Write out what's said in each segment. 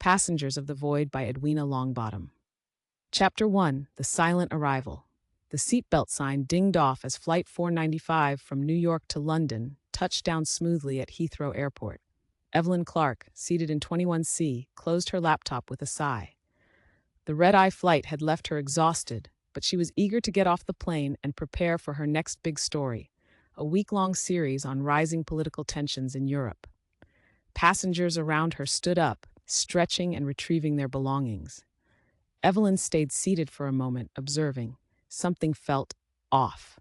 Passengers of the Void by Edwina Longbottom. Chapter 1: The Silent Arrival. The seatbelt sign dinged off as Flight 495 from New York to London touched down smoothly at Heathrow Airport. Evelyn Clark, seated in 21C, closed her laptop with a sigh. The red-eye flight had left her exhausted, but she was eager to get off the plane and prepare for her next big story, a week-long series on rising political tensions in Europe. Passengers around her stood up, stretching and retrieving their belongings. Evelyn stayed seated for a moment, observing. Something felt off.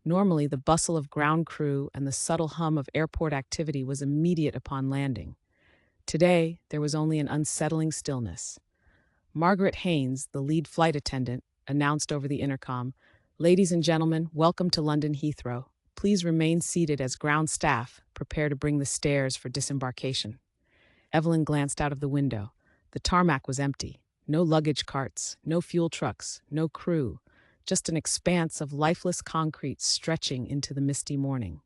Normally, the bustle of ground crew and the subtle hum of airport activity was immediate upon landing. Today, there was only an unsettling stillness. Margaret Haynes, the lead flight attendant, announced over the intercom, "Ladies and gentlemen, welcome to London Heathrow. Please remain seated as ground staff prepare to bring the stairs for disembarkation." Evelyn glanced out of the window. The tarmac was empty. No luggage carts, no fuel trucks, no crew. Just an expanse of lifeless concrete stretching into the misty morning.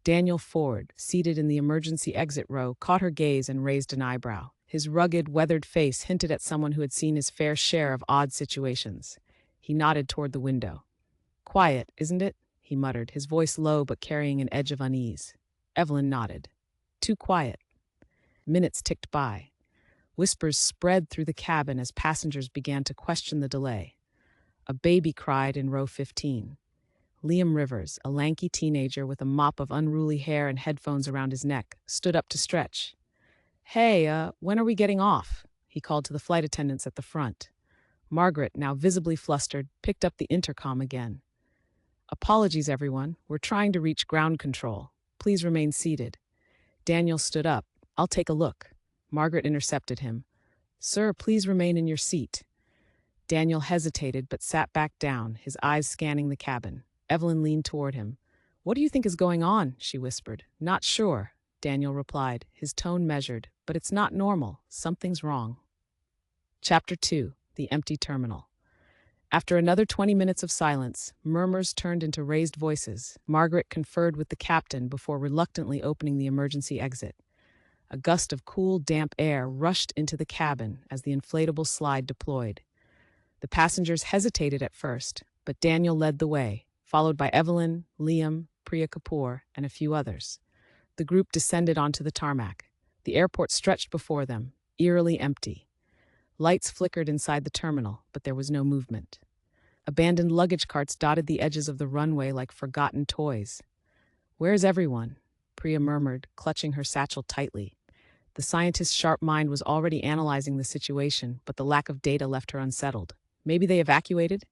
Daniel Ford, seated in the emergency exit row, caught her gaze and raised an eyebrow. His rugged, weathered face hinted at someone who had seen his fair share of odd situations. He nodded toward the window. "Quiet, isn't it?" he muttered, his voice low but carrying an edge of unease. Evelyn nodded. "Too quiet." Minutes ticked by. Whispers spread through the cabin as passengers began to question the delay. A baby cried in row 15. Liam Rivers, a lanky teenager with a mop of unruly hair and headphones around his neck, stood up to stretch. "Hey, when are we getting off?" he called to the flight attendants at the front. Margaret, now visibly flustered, picked up the intercom again. "Apologies, everyone. We're trying to reach ground control. Please remain seated." Daniel stood up. "I'll take a look." Margaret intercepted him. "Sir, please remain in your seat." Daniel hesitated but sat back down, his eyes scanning the cabin. Evelyn leaned toward him. "What do you think is going on?" she whispered. "Not sure," Daniel replied, his tone measured. "But it's not normal. Something's wrong." Chapter 2: The Empty Terminal. After another 20 minutes of silence, murmurs turned into raised voices. Margaret conferred with the captain before reluctantly opening the emergency exit. A gust of cool, damp air rushed into the cabin as the inflatable slide deployed. The passengers hesitated at first, but Daniel led the way, followed by Evelyn, Liam, Priya Kapoor, and a few others. The group descended onto the tarmac. The airport stretched before them, eerily empty. Lights flickered inside the terminal, but there was no movement. Abandoned luggage carts dotted the edges of the runway like forgotten toys. "Where's everyone?" Priya murmured, clutching her satchel tightly. The scientist's sharp mind was already analyzing the situation, but the lack of data left her unsettled. "Maybe they evacuated?"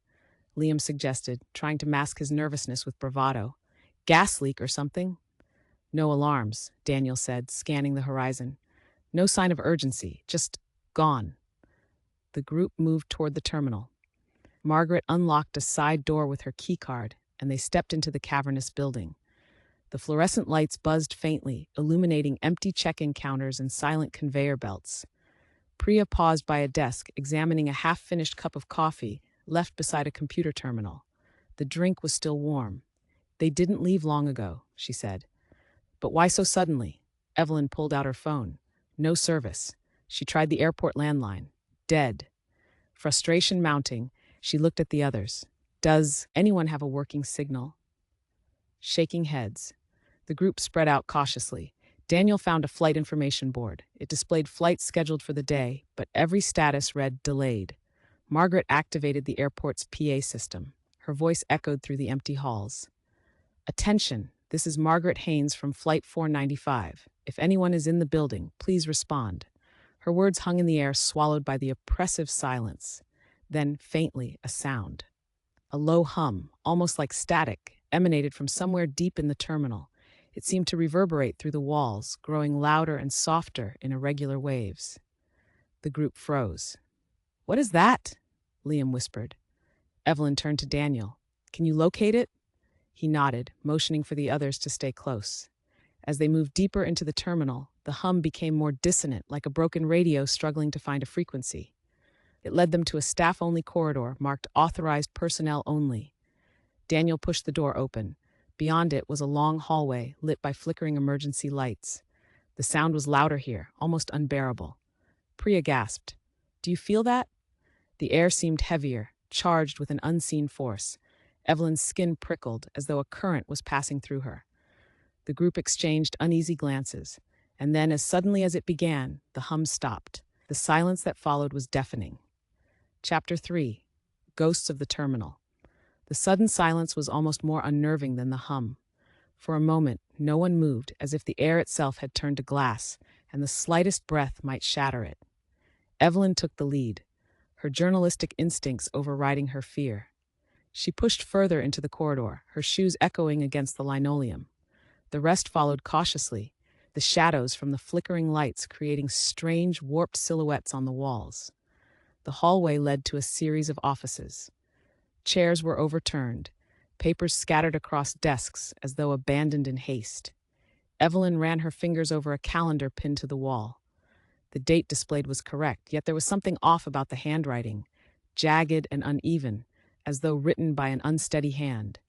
Liam suggested, trying to mask his nervousness with bravado. "Gas leak or something?" "No alarms," Daniel said, scanning the horizon. "No sign of urgency, just gone." The group moved toward the terminal. Margaret unlocked a side door with her keycard, and they stepped into the cavernous building. The fluorescent lights buzzed faintly, illuminating empty check-in counters and silent conveyor belts. Priya paused by a desk, examining a half-finished cup of coffee left beside a computer terminal. The drink was still warm. "They didn't leave long ago," she said. "But why so suddenly?" Evelyn pulled out her phone. No service. She tried the airport landline. Dead. Frustration mounting, she looked at the others. "Does anyone have a working signal?" Shaking heads. The group spread out cautiously. Daniel found a flight information board. It displayed flights scheduled for the day, but every status read delayed. Margaret activated the airport's PA system. Her voice echoed through the empty halls. "Attention, this is Margaret Haynes from Flight 495. If anyone is in the building, please respond." Her words hung in the air, swallowed by the oppressive silence. Then, faintly, a sound. A low hum, almost like static, emanated from somewhere deep in the terminal. It seemed to reverberate through the walls, growing louder and softer in irregular waves. The group froze. "What is that?" Liam whispered. Evelyn turned to Daniel. "Can you locate it?" He nodded, motioning for the others to stay close. As they moved deeper into the terminal, the hum became more dissonant, like a broken radio struggling to find a frequency. It led them to a staff-only corridor marked "Authorized Personnel Only." Daniel pushed the door open. Beyond it was a long hallway, lit by flickering emergency lights. The sound was louder here, almost unbearable. Priya gasped. Do you feel that? The air seemed heavier, charged with an unseen force. Evelyn's skin prickled as though a current was passing through her. The group exchanged uneasy glances, and then, as suddenly as it began, the hum stopped. The silence that followed was deafening. Chapter 3. Ghosts of the Terminal. The sudden silence was almost more unnerving than the hum. For a moment, no one moved, as if the air itself had turned to glass, and the slightest breath might shatter it. Evelyn took the lead, her journalistic instincts overriding her fear. She pushed further into the corridor, her shoes echoing against the linoleum. The rest followed cautiously, the shadows from the flickering lights creating strange, warped silhouettes on the walls. The hallway led to a series of offices. Chairs were overturned, papers scattered across desks as though abandoned in haste. Evelyn ran her fingers over a calendar pinned to the wall. The date displayed was correct, yet there was something off about the handwriting, jagged and uneven, as though written by an unsteady hand.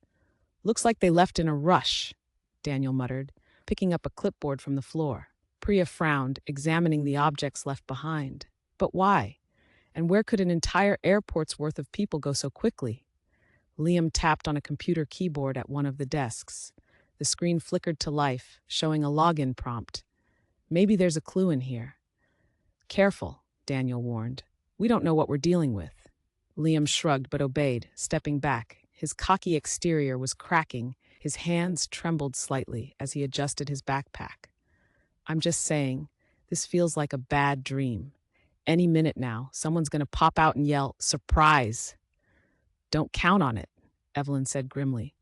Looks like they left in a rush, Daniel muttered, picking up a clipboard from the floor. Priya frowned, examining the objects left behind. But why? And where could an entire airport's worth of people go so quickly? Liam tapped on a computer keyboard at one of the desks. The screen flickered to life, showing a login prompt. Maybe there's a clue in here. Careful, Daniel warned. We don't know what we're dealing with. Liam shrugged but obeyed, stepping back. His cocky exterior was cracking. His hands trembled slightly as he adjusted his backpack. I'm just saying, this feels like a bad dream. Any minute now, someone's going to pop out and yell, "Surprise!" Don't count on it, Evelyn said grimly.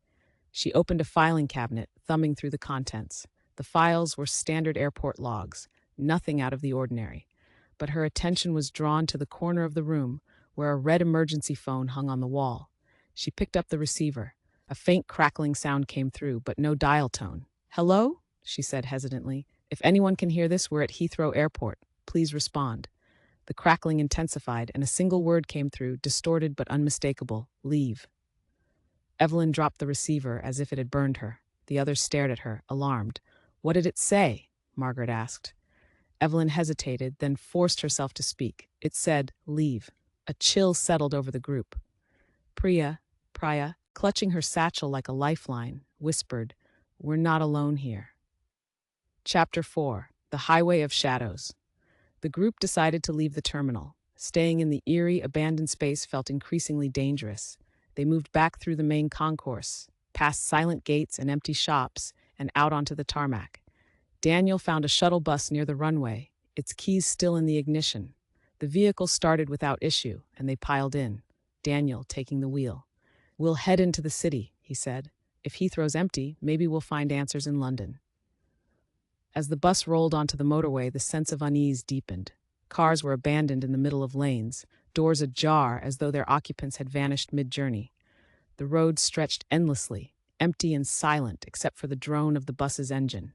She opened a filing cabinet, thumbing through the contents. The files were standard airport logs, nothing out of the ordinary. But her attention was drawn to the corner of the room, where a red emergency phone hung on the wall. She picked up the receiver. A faint crackling sound came through, but no dial tone. "Hello?" she said hesitantly. "If anyone can hear this, we're at Heathrow Airport. Please respond." The crackling intensified, and a single word came through, distorted but unmistakable: "Leave." Evelyn dropped the receiver as if it had burned her. The others stared at her, alarmed. "What did it say?" Margaret asked. Evelyn hesitated, then forced herself to speak. It said, "Leave." A chill settled over the group. Priya, clutching her satchel like a lifeline, whispered, "We're not alone here." Chapter 4. The Highway of Shadows. The group decided to leave the terminal. Staying in the eerie, abandoned space felt increasingly dangerous. They moved back through the main concourse, past silent gates and empty shops, and out onto the tarmac. Daniel found a shuttle bus near the runway, its keys still in the ignition. The vehicle started without issue, and they piled in, Daniel taking the wheel. "We'll head into the city," he said. "If Heathrow's empty, maybe we'll find answers in London." As the bus rolled onto the motorway, the sense of unease deepened. Cars were abandoned in the middle of lanes, doors ajar as though their occupants had vanished mid-journey. The road stretched endlessly, empty and silent except for the drone of the bus's engine.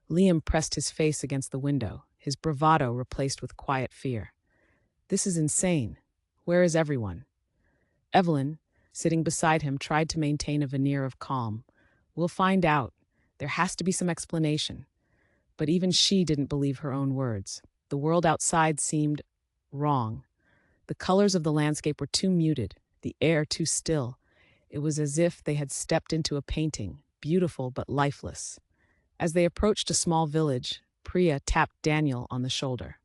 Liam pressed his face against the window, his bravado replaced with quiet fear. "This is insane. Where is everyone?" Evelyn, sitting beside him, tried to maintain a veneer of calm. "We'll find out. There has to be some explanation." But even she didn't believe her own words. The world outside seemed wrong. The colors of the landscape were too muted, the air too still. It was as if they had stepped into a painting, beautiful but lifeless. As they approached a small village, Priya tapped Daniel on the shoulder.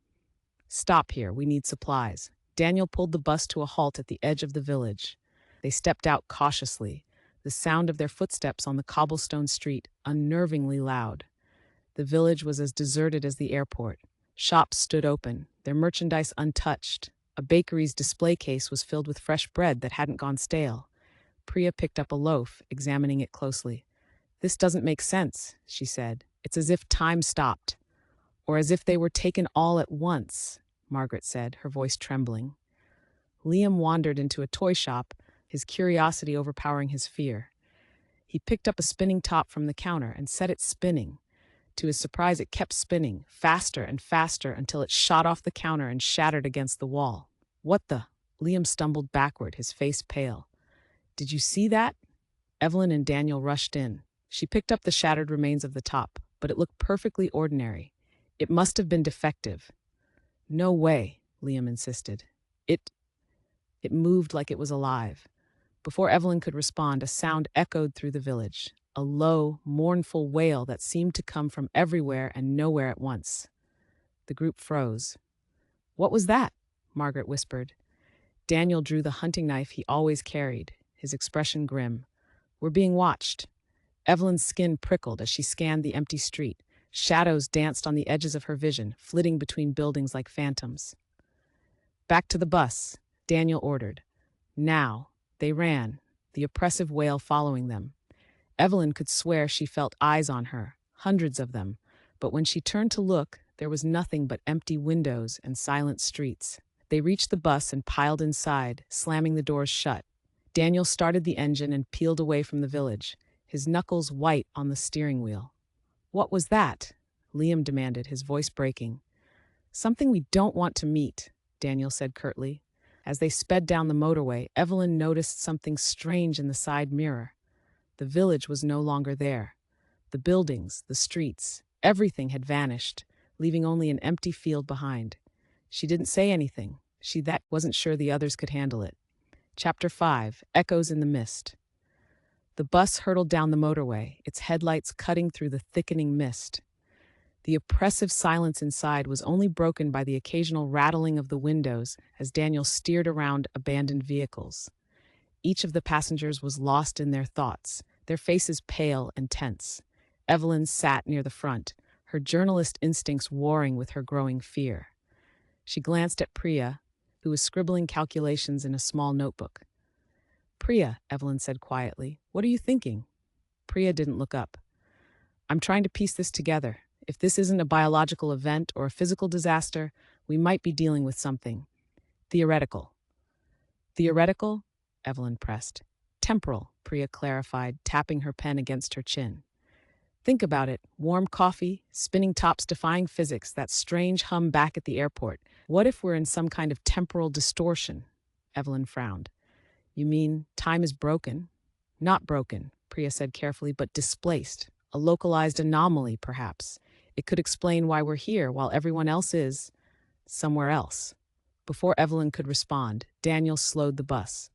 "Stop here, we need supplies." Daniel pulled the bus to a halt at the edge of the village. They stepped out cautiously, the sound of their footsteps on the cobblestone street unnervingly loud. The village was as deserted as the airport. Shops stood open, their merchandise untouched. A bakery's display case was filled with fresh bread that hadn't gone stale. Priya picked up a loaf, examining it closely. "This doesn't make sense," she said. "It's as if time stopped. Or as if they were taken all at once," Margaret said, her voice trembling. Liam wandered into a toy shop, his curiosity overpowering his fear. He picked up a spinning top from the counter and set it spinning. To his surprise, it kept spinning, faster and faster, until it shot off the counter and shattered against the wall. "What the?" Liam stumbled backward, his face pale. "Did you see that?" Evelyn and Daniel rushed in. She picked up the shattered remains of the top, but it looked perfectly ordinary. It must have been defective. No way, Liam insisted. It it moved like it was alive. Before Evelyn could respond, a sound echoed through the village, a low, mournful wail that seemed to come from everywhere and nowhere at once. The group froze. "What was that?" Margaret whispered. Daniel drew the hunting knife he always carried, his expression grim. "We're being watched." Evelyn's skin prickled as she scanned the empty street. Shadows danced on the edges of her vision, flitting between buildings like phantoms. "Back to the bus," Daniel ordered. Now. They ran, the oppressive wail following them. Evelyn could swear she felt eyes on her, hundreds of them, but when she turned to look, there was nothing but empty windows and silent streets. They reached the bus and piled inside, slamming the doors shut. Daniel started the engine and peeled away from the village, his knuckles white on the steering wheel. "What was that?" Liam demanded, his voice breaking. "Something we don't want to meet," Daniel said curtly. As they sped down the motorway, Evelyn noticed something strange in the side mirror. The village was no longer there. The buildings, the streets, everything had vanished, leaving only an empty field behind. She didn't say anything. She wasn't sure the others could handle it. Chapter 5, Echoes in the Mist. The bus hurtled down the motorway, its headlights cutting through the thickening mist. The oppressive silence inside was only broken by the occasional rattling of the windows as Daniel steered around abandoned vehicles. Each of the passengers was lost in their thoughts, their faces pale and tense. Evelyn sat near the front, her journalist instincts warring with her growing fear. She glanced at Priya, who was scribbling calculations in a small notebook. "Priya," Evelyn said quietly, "what are you thinking?" Priya didn't look up. "I'm trying to piece this together. If this isn't a biological event or a physical disaster, we might be dealing with something theoretical." "Theoretical?" Evelyn pressed. "Temporal," Priya clarified, tapping her pen against her chin. "Think about it. Warm coffee, spinning tops defying physics, that strange hum back at the airport. What if we're in some kind of temporal distortion?" Evelyn frowned. "You mean time is broken?" "Not broken," Priya said carefully, "but displaced. A localized anomaly, perhaps. It could explain why we're here while everyone else is somewhere else." Before Evelyn could respond, Daniel slowed the bus.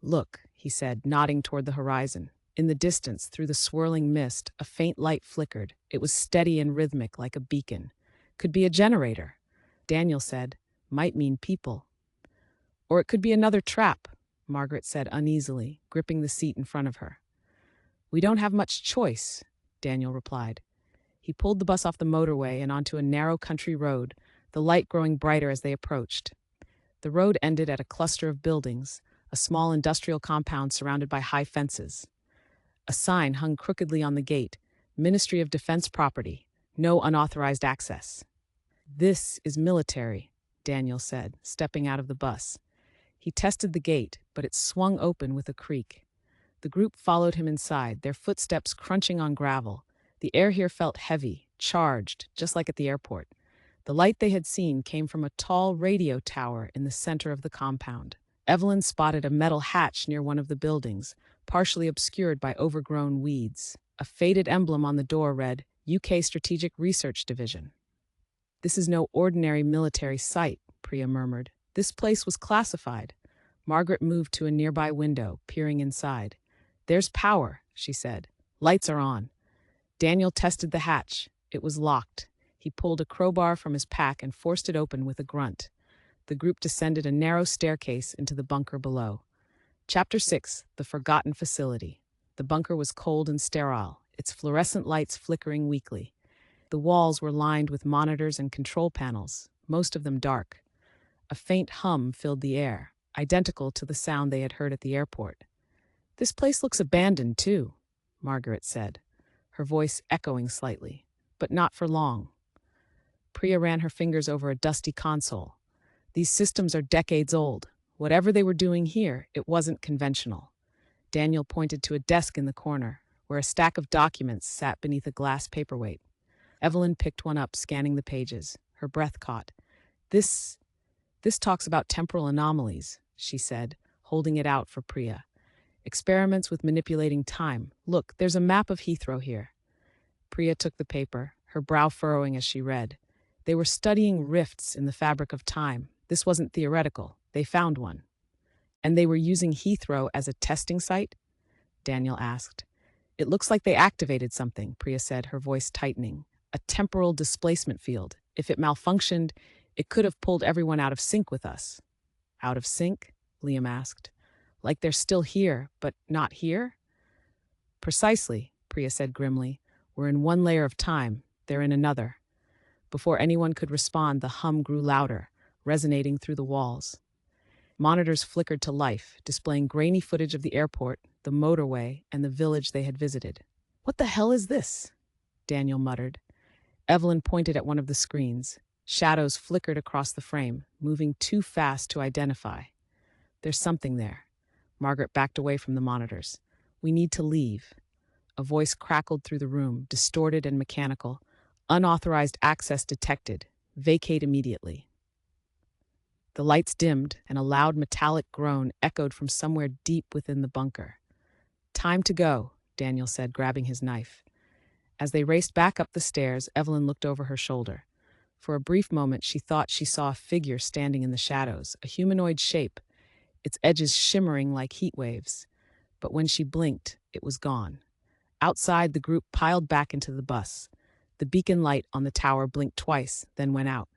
"Look," he said, nodding toward the horizon. In the distance, through the swirling mist, a faint light flickered. It was steady and rhythmic, like a beacon. "Could be a generator," Daniel said. "Might mean people." "Or it could be another trap," Margaret said uneasily, gripping the seat in front of her. "We don't have much choice," Daniel replied. He pulled the bus off the motorway and onto a narrow country road, the light growing brighter as they approached. The road ended at a cluster of buildings, a small industrial compound surrounded by high fences. A sign hung crookedly on the gate, "Ministry of Defense Property, no unauthorized access." "This is military," Daniel said, stepping out of the bus. He tested the gate, but it swung open with a creak. The group followed him inside, their footsteps crunching on gravel. The air here felt heavy, charged, just like at the airport. The light they had seen came from a tall radio tower in the center of the compound. Evelyn spotted a metal hatch near one of the buildings, partially obscured by overgrown weeds. A faded emblem on the door read, "UK Strategic Research Division." "This is no ordinary military site," Priya murmured. "This place was classified." Margaret moved to a nearby window, peering inside. "There's power," she said. "Lights are on." Daniel tested the hatch. It was locked. He pulled a crowbar from his pack and forced it open with a grunt. The group descended a narrow staircase into the bunker below. Chapter 6, The Forgotten Facility. The bunker was cold and sterile, its fluorescent lights flickering weakly. The walls were lined with monitors and control panels, most of them dark. A faint hum filled the air, identical to the sound they had heard at the airport. "This place looks abandoned, too," Margaret said, her voice echoing slightly, but not for long. Priya ran her fingers over a dusty console. "These systems are decades old. Whatever they were doing here, it wasn't conventional." Daniel pointed to a desk in the corner, where a stack of documents sat beneath a glass paperweight. Evelyn picked one up, scanning the pages. Her breath caught. This talks about temporal anomalies," she said, holding it out for Priya. "Experiments with manipulating time. Look, there's a map of Heathrow here." Priya took the paper, her brow furrowing as she read. They were studying rifts in the fabric of time. This wasn't theoretical. They found one. And they were using Heathrow as a testing site? Daniel asked. It looks like they activated something, Priya said, her voice tightening. A temporal displacement field. If it malfunctioned, it could have pulled everyone out of sync with us. Out of sync? Liam asked. Like they're still here, but not here? Precisely, Priya said grimly. We're in one layer of time, they're in another. Before anyone could respond, the hum grew louder, resonating through the walls. Monitors flickered to life, displaying grainy footage of the airport, the motorway, and the village they had visited. What the hell is this? Daniel muttered. Evelyn pointed at one of the screens. Shadows flickered across the frame, moving too fast to identify. There's something there. Margaret backed away from the monitors. We need to leave. A voice crackled through the room, distorted and mechanical. Unauthorized access detected. Vacate immediately. The lights dimmed, and a loud metallic groan echoed from somewhere deep within the bunker. Time to go, Daniel said, grabbing his knife. As they raced back up the stairs, Evelyn looked over her shoulder. For a brief moment, she thought she saw a figure standing in the shadows, a humanoid shape, its edges shimmering like heat waves. But when she blinked, it was gone. Outside, the group piled back into the bus. The beacon light on the tower blinked twice, then went out.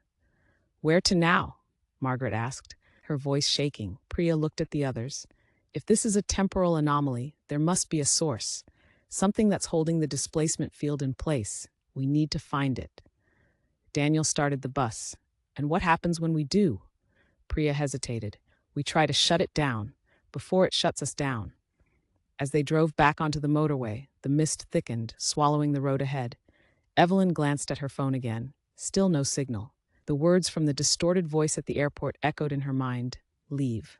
Where to now? Margaret asked, her voice shaking. Priya looked at the others. If this is a temporal anomaly, there must be a source. Something that's holding the displacement field in place. We need to find it. Daniel started the bus. And what happens when we do? Priya hesitated. We try to shut it down, before it shuts us down. As they drove back onto the motorway, the mist thickened, swallowing the road ahead. Evelyn glanced at her phone again. Still no signal. The words from the distorted voice at the airport echoed in her mind. Leave.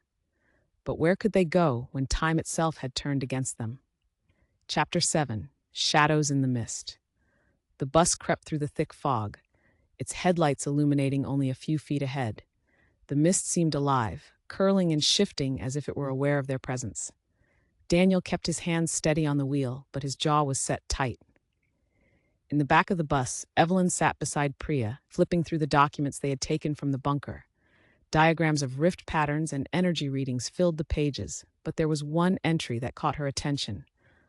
But where could they go when time itself had turned against them? Chapter 7. Shadows in the Mist. The bus crept through the thick fog, its headlights illuminating only a few feet ahead. The mist seemed alive, curling and shifting as if it were aware of their presence. Daniel kept his hands steady on the wheel, but his jaw was set tight. In the back of the bus, Evelyn sat beside Priya, flipping through the documents they had taken from the bunker. Diagrams of rift patterns and energy readings filled the pages, but there was one entry that caught her attention,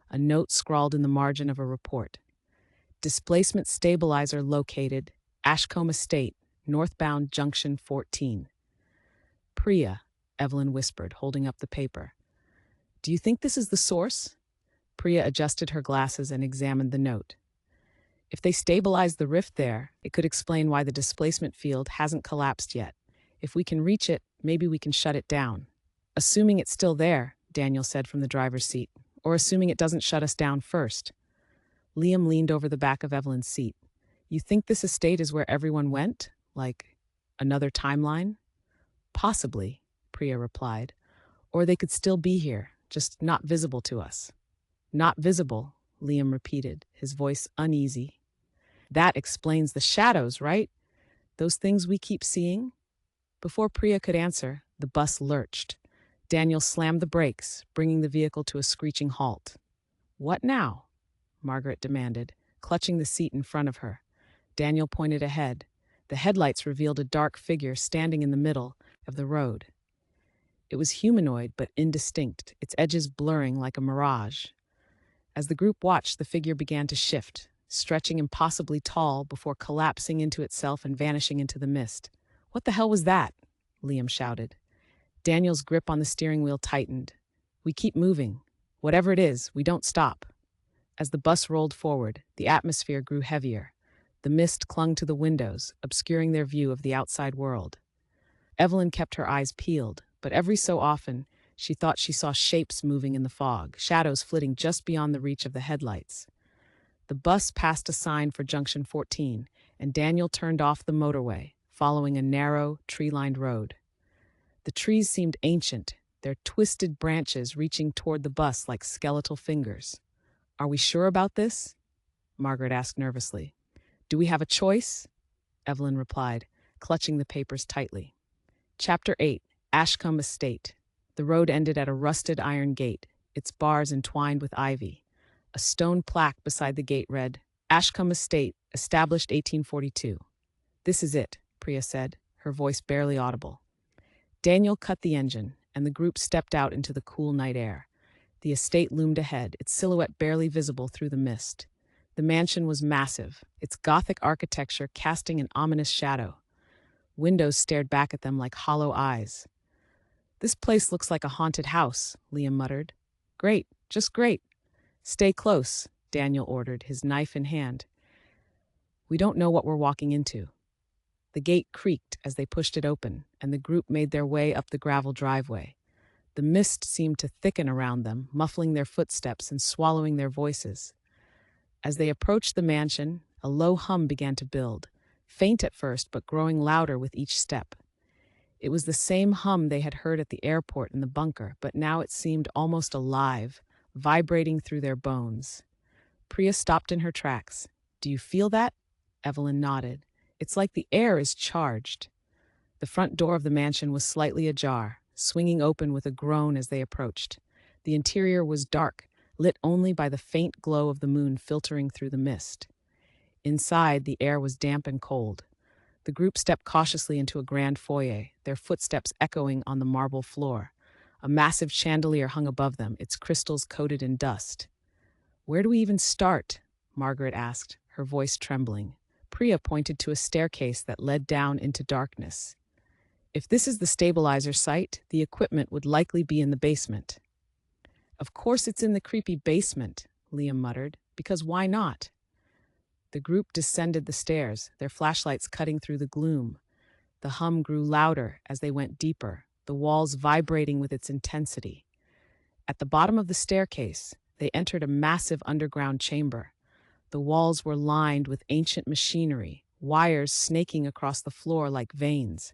a note scrawled in the margin of a report. Displacement stabilizer located, Ashcombe Estate, northbound junction 14. Priya, Evelyn whispered, holding up the paper. Do you think this is the source? Priya adjusted her glasses and examined the note. If they stabilize the rift there, it could explain why the displacement field hasn't collapsed yet. If we can reach it, maybe we can shut it down. Assuming it's still there, Daniel said from the driver's seat, or assuming it doesn't shut us down first. Liam leaned over the back of Evelyn's seat. You think this estate is where everyone went? Like another timeline? Possibly, Priya replied. Or they could still be here, just not visible to us. Not visible, Liam repeated, his voice uneasy. That explains the shadows, right? Those things we keep seeing? Before Priya could answer, the bus lurched. Daniel slammed the brakes, bringing the vehicle to a screeching halt. What now? Margaret demanded, clutching the seat in front of her. Daniel pointed ahead. The headlights revealed a dark figure standing in the middle of the road. It was humanoid but indistinct, its edges blurring like a mirage. As the group watched, the figure began to shift, stretching impossibly tall before collapsing into itself and vanishing into the mist. What the hell was that? Liam shouted. Daniel's grip on the steering wheel tightened. We keep moving. Whatever it is, we don't stop. As the bus rolled forward, the atmosphere grew heavier. The mist clung to the windows, obscuring their view of the outside world. Evelyn kept her eyes peeled, but every so often, she thought she saw shapes moving in the fog, shadows flitting just beyond the reach of the headlights. The bus passed a sign for Junction 14, and Daniel turned off the motorway, following a narrow, tree-lined road. The trees seemed ancient, their twisted branches reaching toward the bus like skeletal fingers. Are we sure about this? Margaret asked nervously. Do we have a choice? Evelyn replied, clutching the papers tightly. Chapter 8. Ashcombe Estate. The road ended at a rusted iron gate, its bars entwined with ivy. A stone plaque beside the gate read, Ashcombe Estate, established 1842. This is it, Priya said, her voice barely audible. Daniel cut the engine, and the group stepped out into the cool night air. The estate loomed ahead, its silhouette barely visible through the mist. The mansion was massive, its Gothic architecture casting an ominous shadow. Windows stared back at them like hollow eyes. "This place looks like a haunted house," Liam muttered. "Great, just great." "Stay close," Daniel ordered, his knife in hand. "We don't know what we're walking into." The gate creaked as they pushed it open, and the group made their way up the gravel driveway. The mist seemed to thicken around them, muffling their footsteps and swallowing their voices. As they approached the mansion, a low hum began to build, faint at first but growing louder with each step. It was the same hum they had heard at the airport in the bunker, but now it seemed almost alive, vibrating through their bones. Priya stopped in her tracks. "Do you feel that?" Evelyn nodded. "It's like the air is charged." The front door of the mansion was slightly ajar, swinging open with a groan as they approached. The interior was dark, lit only by the faint glow of the moon filtering through the mist. Inside, the air was damp and cold. The group stepped cautiously into a grand foyer, their footsteps echoing on the marble floor. A massive chandelier hung above them, its crystals coated in dust. "Where do we even start?" Margaret asked, her voice trembling. Priya pointed to a staircase that led down into darkness. "If this is the stabilizer site, the equipment would likely be in the basement." "Of course it's in the creepy basement," Liam muttered, "because why not?" The group descended the stairs, their flashlights cutting through the gloom. The hum grew louder as they went deeper, the walls vibrating with its intensity. At the bottom of the staircase, they entered a massive underground chamber. The walls were lined with ancient machinery, wires snaking across the floor like veins.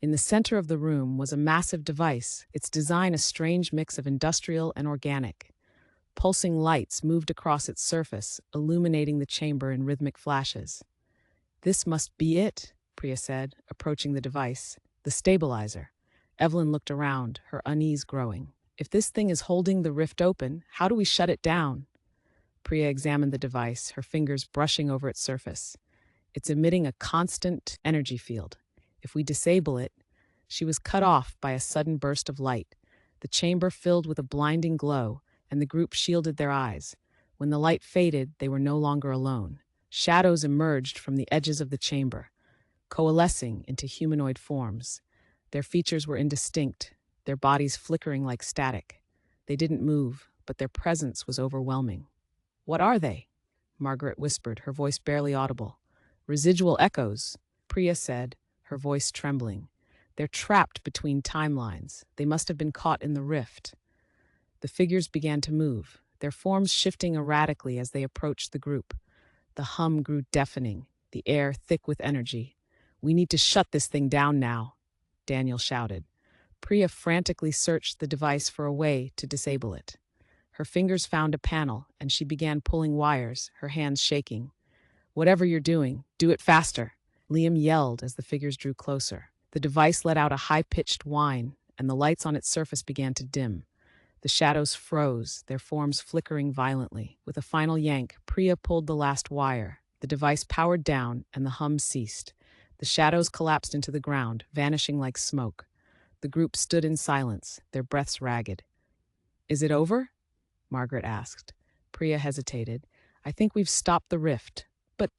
In the center of the room was a massive device, its design a strange mix of industrial and organic. Pulsing lights moved across its surface, illuminating the chamber in rhythmic flashes. "This must be it," Priya said, approaching the device. "The stabilizer." Evelyn looked around, her unease growing. "If this thing is holding the rift open, how do we shut it down?" Priya examined the device, her fingers brushing over its surface. "It's emitting a constant energy field. If we disable it..." She was cut off by a sudden burst of light. The chamber filled with a blinding glow, and the group shielded their eyes. When the light faded, they were no longer alone. Shadows emerged from the edges of the chamber, coalescing into humanoid forms. Their features were indistinct, their bodies flickering like static. They didn't move, but their presence was overwhelming. "What are they?" Margaret whispered, her voice barely audible. "Residual echoes," Priya said, her voice trembling. "They're trapped between timelines. They must have been caught in the rift." The figures began to move, their forms shifting erratically as they approached the group. The hum grew deafening, the air thick with energy. "We need to shut this thing down now," Daniel shouted. Priya frantically searched the device for a way to disable it. Her fingers found a panel, and she began pulling wires, her hands shaking. "Whatever you're doing, do it faster," Liam yelled as the figures drew closer. The device let out a high-pitched whine, and the lights on its surface began to dim. The shadows froze, their forms flickering violently. With a final yank, Priya pulled the last wire. The device powered down, and the hum ceased. The shadows collapsed into the ground, vanishing like smoke. The group stood in silence, their breaths ragged. "Is it over?" Margaret asked. Priya hesitated. "I think we've stopped the rift, but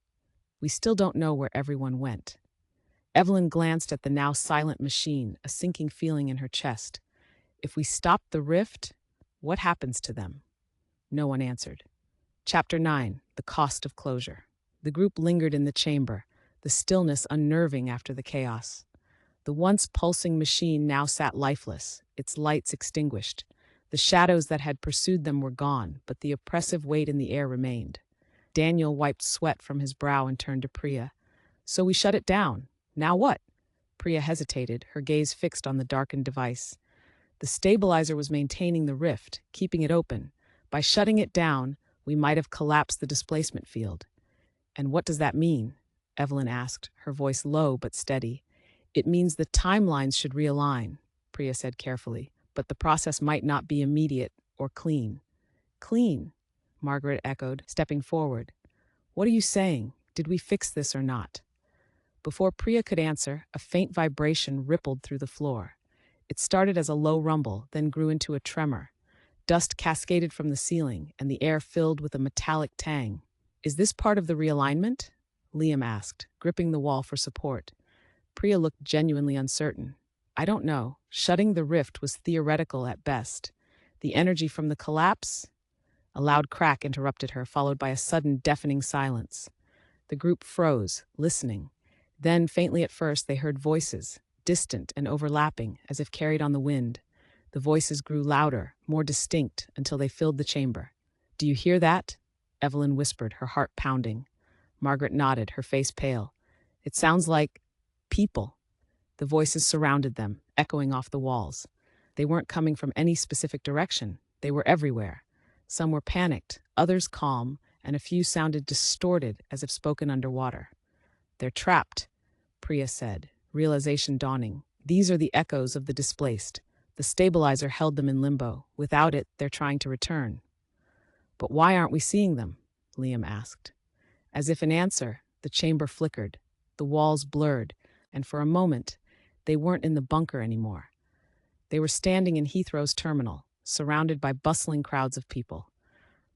we still don't know where everyone went." Evelyn glanced at the now silent machine, a sinking feeling in her chest. "If we stop the rift, what happens to them?" No one answered. Chapter 9. The Cost of Closure. The group lingered in the chamber, the stillness unnerving after the chaos. The once pulsing machine now sat lifeless, its lights extinguished. The shadows that had pursued them were gone, but the oppressive weight in the air remained. Daniel wiped sweat from his brow and turned to Priya. "So we shut it down. Now what?" Priya hesitated, her gaze fixed on the darkened device. The stabilizer was maintaining the rift, keeping it open. By shutting it down, we might have collapsed the displacement field. "And what does that mean?" Evelyn asked, her voice low but steady. "It means the timelines should realign," Priya said carefully, "but the process might not be immediate or clean." "Clean?" Margaret echoed, stepping forward. "What are you saying? Did we fix this or not?" Before Priya could answer, a faint vibration rippled through the floor. It started as a low rumble, then grew into a tremor. Dust cascaded from the ceiling, and the air filled with a metallic tang. "Is this part of the realignment?" Liam asked, gripping the wall for support. Priya looked genuinely uncertain. "I don't know. Shutting the rift was theoretical at best. The energy from the collapse?" A loud crack interrupted her, followed by a sudden deafening silence. The group froze, listening. Then, faintly at first, they heard voices, distant and overlapping, as if carried on the wind. The voices grew louder, more distinct, until they filled the chamber. "Do you hear that?" Evelyn whispered, her heart pounding. Margaret nodded, her face pale. "It sounds like people." The voices surrounded them, echoing off the walls. They weren't coming from any specific direction. They were everywhere. Some were panicked, others calm, and a few sounded distorted, as if spoken underwater. "They're trapped," Priya said, realization dawning. "These are the echoes of the displaced. The stabilizer held them in limbo. Without it, they're trying to return." "But why aren't we seeing them?" Liam asked. As if in answer, the chamber flickered. The walls blurred, and for a moment, they weren't in the bunker anymore. They were standing in Heathrow's terminal, surrounded by bustling crowds of people.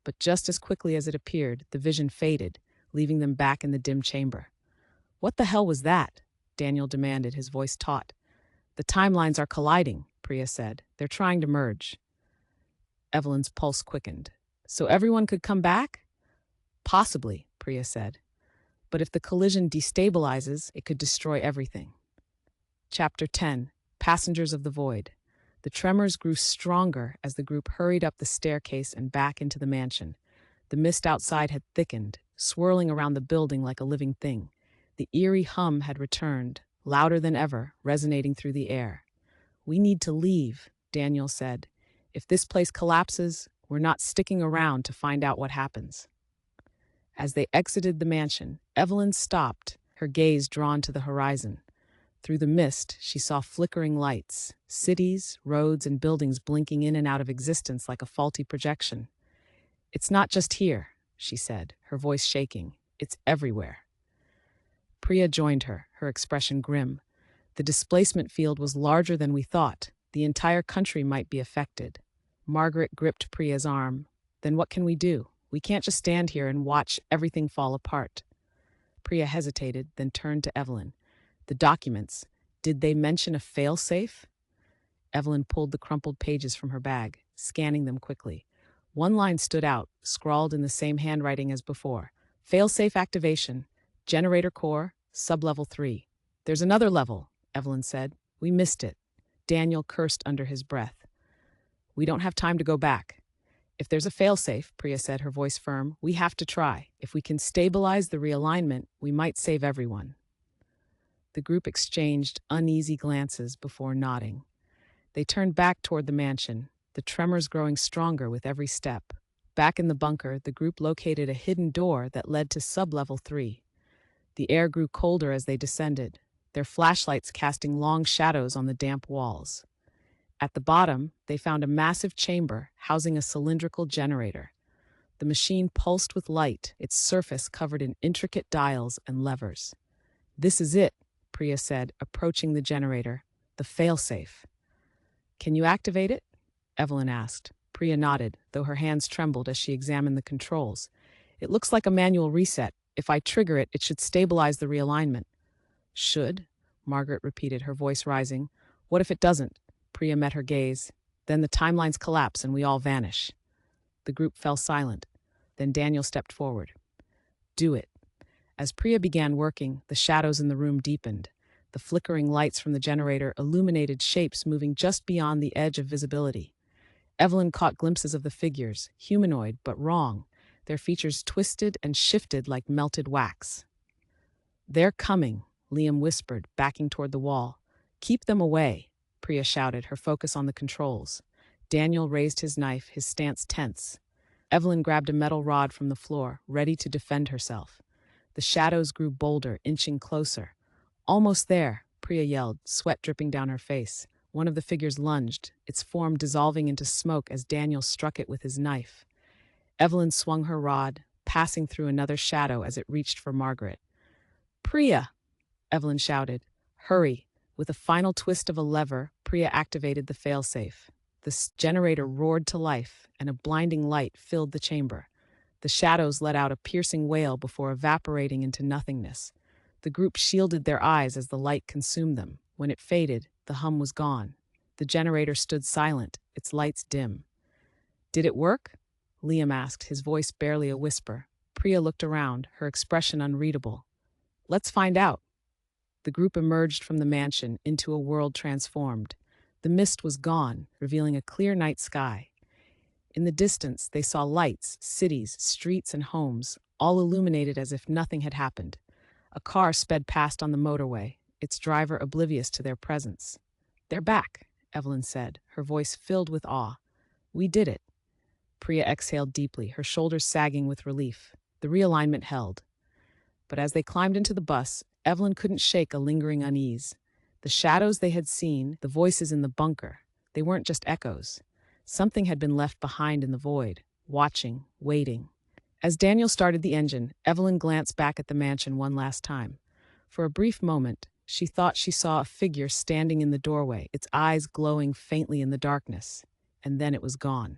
But just as quickly as it appeared, the vision faded, leaving them back in the dim chamber. "What the hell was that?" Daniel demanded, his voice taut. "The timelines are colliding," Priya said. "They're trying to merge." Evelyn's pulse quickened. "So everyone could come back?" "Possibly," Priya said. "But if the collision destabilizes, it could destroy everything." Chapter 10. Passengers of the Void. The tremors grew stronger as the group hurried up the staircase and back into the mansion. The mist outside had thickened, swirling around the building like a living thing. The eerie hum had returned, louder than ever, resonating through the air. "We need to leave," Daniel said. "If this place collapses, we're not sticking around to find out what happens." As they exited the mansion, Evelyn stopped, her gaze drawn to the horizon. Through the mist, she saw flickering lights, cities, roads, and buildings blinking in and out of existence like a faulty projection. "It's not just here," she said, her voice shaking. "It's everywhere." Priya joined her, her expression grim. "The displacement field was larger than we thought. The entire country might be affected." Margaret gripped Priya's arm. "Then what can we do? We can't just stand here and watch everything fall apart." Priya hesitated, then turned to Evelyn. "The documents, did they mention a fail-safe?" Evelyn pulled the crumpled pages from her bag, scanning them quickly. One line stood out, scrawled in the same handwriting as before. "Fail-safe activation. Generator core, sublevel 3. "There's another level," Evelyn said. "We missed it." Daniel cursed under his breath. "We don't have time to go back." "If there's a fail-safe," Priya said, her voice firm, "we have to try. If we can stabilize the realignment, we might save everyone." The group exchanged uneasy glances before nodding. They turned back toward the mansion, the tremors growing stronger with every step. Back in the bunker, the group located a hidden door that led to sublevel 3. The air grew colder as they descended, their flashlights casting long shadows on the damp walls. At the bottom, they found a massive chamber housing a cylindrical generator. The machine pulsed with light, its surface covered in intricate dials and levers. "This is it," Priya said, approaching the generator, "the failsafe." "Can you activate it?" Evelyn asked. Priya nodded, though her hands trembled as she examined the controls. "It looks like a manual reset. If I trigger it, it should stabilize the realignment." "Should?" Margaret repeated, her voice rising. "What if it doesn't?" Priya met her gaze. "Then the timelines collapse and we all vanish." The group fell silent. Then Daniel stepped forward. "Do it." As Priya began working, the shadows in the room deepened. The flickering lights from the generator illuminated shapes moving just beyond the edge of visibility. Evelyn caught glimpses of the figures, humanoid but wrong, their features twisted and shifted like melted wax. "They're coming," Liam whispered, backing toward the wall. "Keep them away," Priya shouted, her focus on the controls. Daniel raised his knife, his stance tense. Evelyn grabbed a metal rod from the floor, ready to defend herself. The shadows grew bolder, inching closer. "Almost there," Priya yelled, sweat dripping down her face. One of the figures lunged, its form dissolving into smoke as Daniel struck it with his knife. Evelyn swung her rod, passing through another shadow as it reached for Margaret. "Priya!" Evelyn shouted. Hurry! With a final twist of a lever, Priya activated the failsafe. The generator roared to life, and a blinding light filled the chamber. The shadows let out a piercing wail before evaporating into nothingness. The group shielded their eyes as the light consumed them. When it faded, the hum was gone. The generator stood silent, its lights dim. Did it work? Liam asked, his voice barely a whisper. Priya looked around, her expression unreadable. Let's find out. The group emerged from the mansion into a world transformed. The mist was gone, revealing a clear night sky. In the distance, they saw lights, cities, streets, and homes, all illuminated as if nothing had happened. A car sped past on the motorway, its driver oblivious to their presence. They're back, Evelyn said, her voice filled with awe. We did it. Priya exhaled deeply, her shoulders sagging with relief. The realignment held. But as they climbed into the bus, Evelyn couldn't shake a lingering unease. The shadows they had seen, the voices in the bunker, they weren't just echoes. Something had been left behind in the void, watching, waiting. As Daniel started the engine, Evelyn glanced back at the mansion one last time. For a brief moment, she thought she saw a figure standing in the doorway, its eyes glowing faintly in the darkness. And then it was gone.